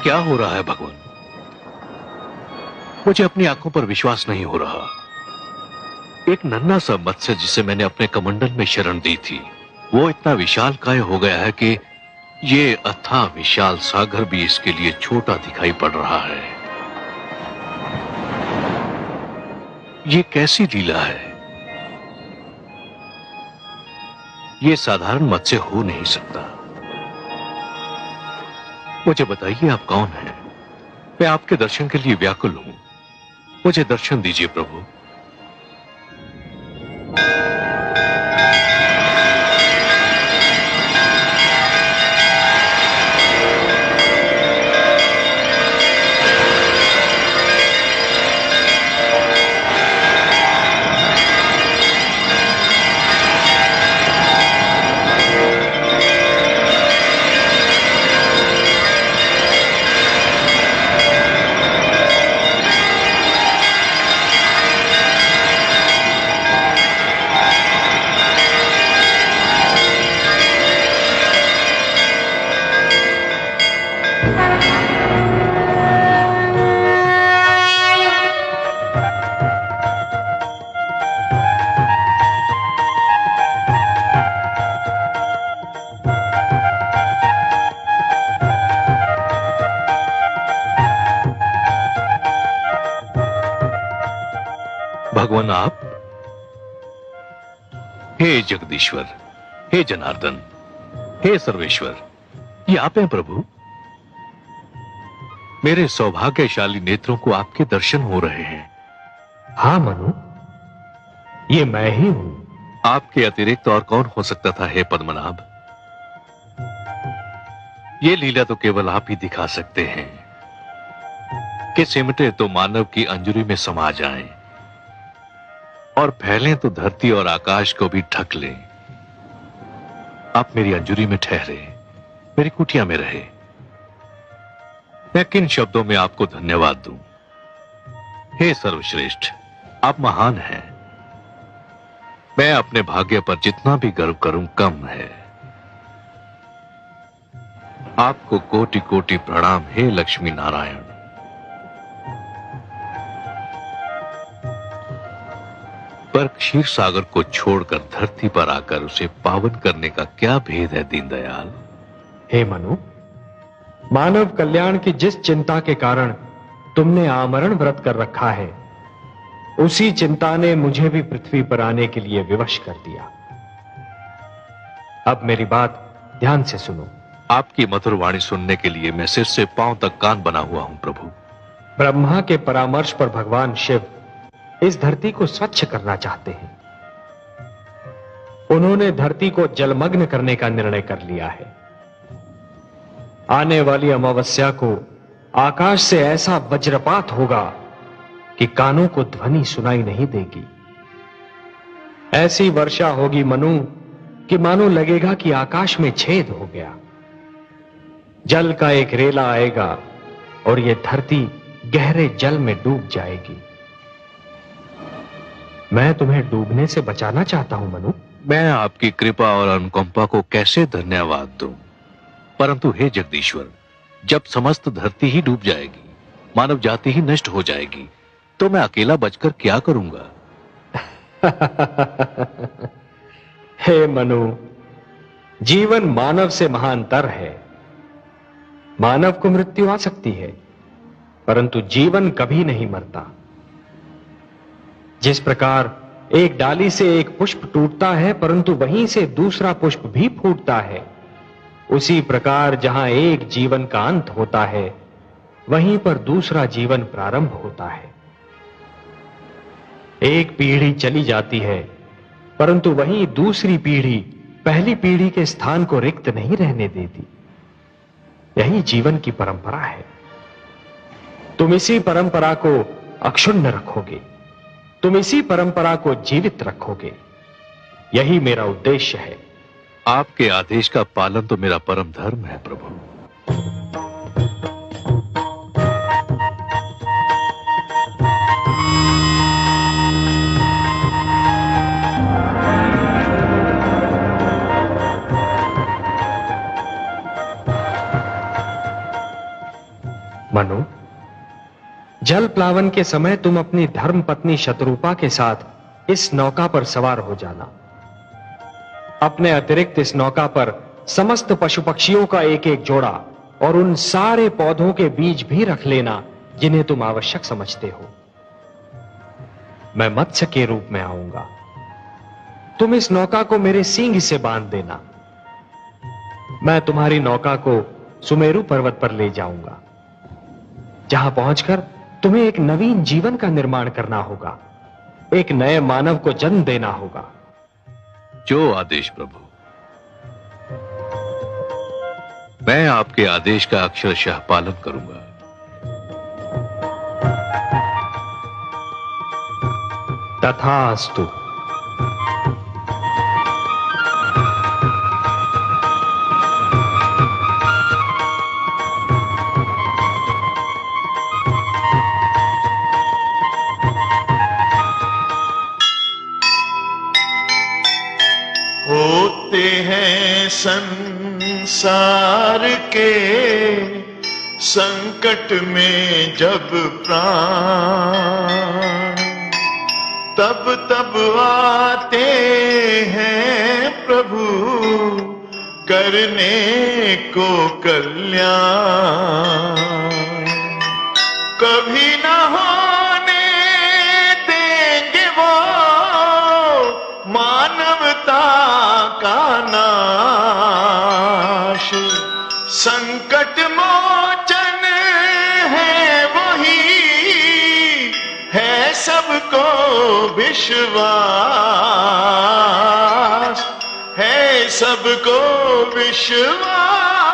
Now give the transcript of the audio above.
क्या हो रहा है भगवान? मुझे अपनी आंखों पर विश्वास नहीं हो रहा। एक नन्हा सा मत्स्य जिसे मैंने अपने कमंडल में शरण दी थी, वो इतना विशालकाय हो गया है कि ये अथाह विशाल सागर भी इसके लिए छोटा दिखाई पड़ रहा है। ये कैसी लीला है? ये साधारण मत्स्य हो नहीं सकता। मुझे बताइए, आप कौन हैं? मैं आपके दर्शन के लिए व्याकुल हूं। मुझे दर्शन दीजिए प्रभु। भगवान आप? हे जगदीश्वर, हे जनार्दन, हे सर्वेश्वर, ये आप हैं प्रभु? मेरे सौभाग्यशाली नेत्रों को आपके दर्शन हो रहे हैं। हाँ मनु, ये मैं ही हूं। आपके अतिरिक्त और कौन हो सकता था हे पद्मनाभ? ये लीला तो केवल आप ही दिखा सकते हैं कि सिमटे तो मानव की अंजुरी में समा जाएं और फैलें तो धरती और आकाश को भी ढक लें। आप मेरी अंजुरी में ठहरे, मेरी कुटिया में रहे। मैं किन शब्दों में आपको धन्यवाद दूं? हे सर्वश्रेष्ठ, आप महान हैं। मैं अपने भाग्य पर जितना भी गर्व करूं कम है। आपको कोटि कोटि प्रणाम हे लक्ष्मी नारायण। पर क्षीर सागर को छोड़कर धरती पर आकर उसे पावन करने का क्या भेद है दीनदयाल? हे मनु, मानव कल्याण की जिस चिंता के कारण तुमने आमरण व्रत कर रखा है, उसी चिंता ने मुझे भी पृथ्वी पर आने के लिए विवश कर दिया। अब मेरी बात ध्यान से सुनो। आपकी मधुर वाणी सुनने के लिए मैं सिर से पांव तक कान बना हुआ हूं प्रभु। ब्रह्मा के परामर्श पर भगवान शिव इस धरती को स्वच्छ करना चाहते हैं। उन्होंने धरती को जलमग्न करने का निर्णय कर लिया है। आने वाली अमावस्या को आकाश से ऐसा वज्रपात होगा कि कानों को ध्वनि सुनाई नहीं देगी। ऐसी वर्षा होगी मनु कि मानो लगेगा कि आकाश में छेद हो गया। जल का एक रेला आएगा और यह धरती गहरे जल में डूब जाएगी। मैं तुम्हें डूबने से बचाना चाहता हूं मनु। मैं आपकी कृपा और अनुकंपा को कैसे धन्यवाद दूं? परंतु हे जगदीश्वर, जब समस्त धरती ही डूब जाएगी, मानव जाति ही नष्ट हो जाएगी, तो मैं अकेला बचकर क्या करूंगा? हे मनु, जीवन मानव से महानतर है। मानव को मृत्यु आ सकती है, परंतु जीवन कभी नहीं मरता। जिस प्रकार एक डाली से एक पुष्प टूटता है परंतु वहीं से दूसरा पुष्प भी फूटता है, उसी प्रकार जहां एक जीवन का अंत होता है, वहीं पर दूसरा जीवन प्रारंभ होता है। एक पीढ़ी चली जाती है, परंतु वहीं दूसरी पीढ़ी पहली पीढ़ी के स्थान को रिक्त नहीं रहने देती। यही जीवन की परंपरा है। तुम इसी परंपरा को अक्षुण्ण रखोगे, तुम इसी परंपरा को जीवित रखोगे। यही मेरा उद्देश्य है। आपके आदेश का पालन तो मेरा परम धर्म है प्रभु। जल प्लावन के समय तुम अपनी धर्म पत्नी शत्रुपा के साथ इस नौका पर सवार हो जाना। अपने अतिरिक्त इस नौका पर समस्त पशु पक्षियों का एक एक जोड़ा और उन सारे पौधों के बीज भी रख लेना जिन्हें तुम आवश्यक समझते हो। मैं मत्स्य के रूप में आऊंगा। तुम इस नौका को मेरे सींग से बांध देना। मैं तुम्हारी नौका को सुमेरु पर्वत पर ले जाऊंगा, जहां पहुंचकर तुम्हें एक नवीन जीवन का निर्माण करना होगा, एक नए मानव को जन्म देना होगा। जो आदेश प्रभु। मैं आपके आदेश का अक्षरशः पालन करूंगा। तथास्तु। होते हैं संसार के संकट में जब प्राण, तब तब आते हैं प्रभु करने को कल्याण। कभी न होने देंगे वो मानवता का नाश। संकट मोचन है वही, है सबको विश्वास, है सबको विश्वास।